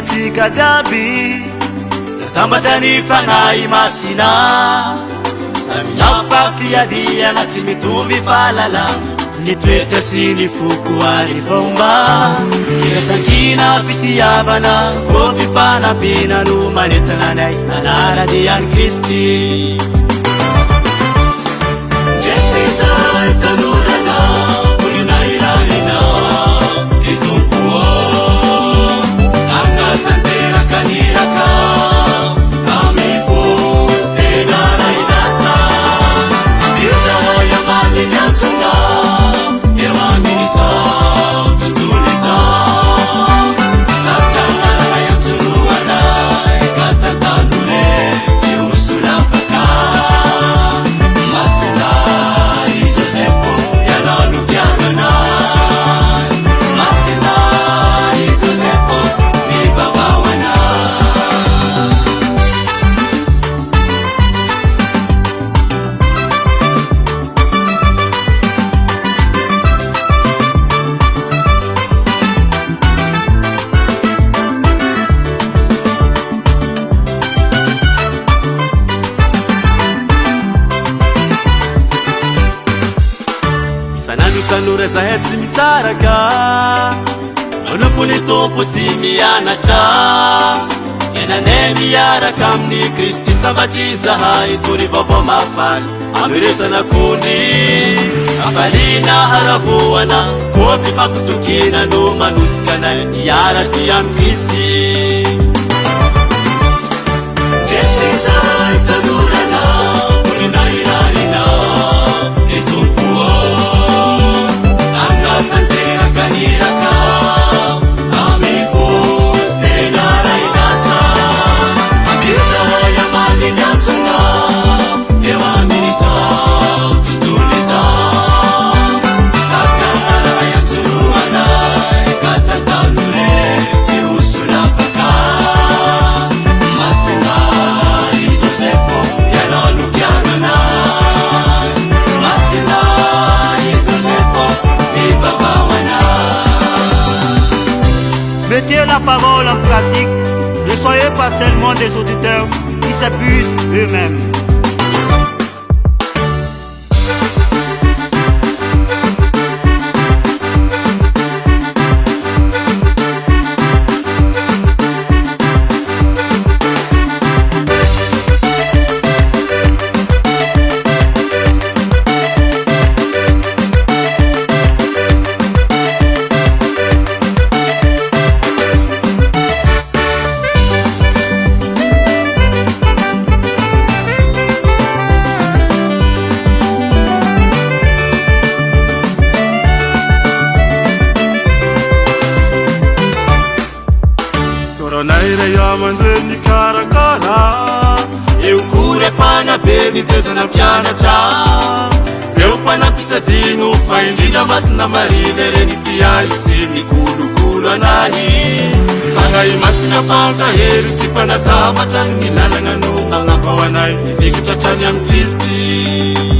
atsika jiaby natambatra ny fanahy masina samy hafa fiadiana tsy mitovy fahalala ny toetra sy ny foko ary fomba irasakina fitiavana ko fifanampiana no manentana nay anaradian'i Kristy sanura zahay tsy misaraka olompo ny tompo sy mianatra fiainanay miaraka amin'ny Kristy sambatry zahay tory vaovao mafaly amiresana kony afaliana haravoana ko fifampitokina no manosika nay miaraty amin'ny Kristy Mettez la parole en pratique, ne soyez pas seulement des auditeurs qui s'abusent eux-mêmes. Naira yamandre ni karakara eukure pana beni tezana pianatra eupana pisadino faindina masina marinere ni piaisi ni kulukulu anahi pangai masina panka heri sipana sabatan ni lalanganu angapawanai ifikutachani am Kristi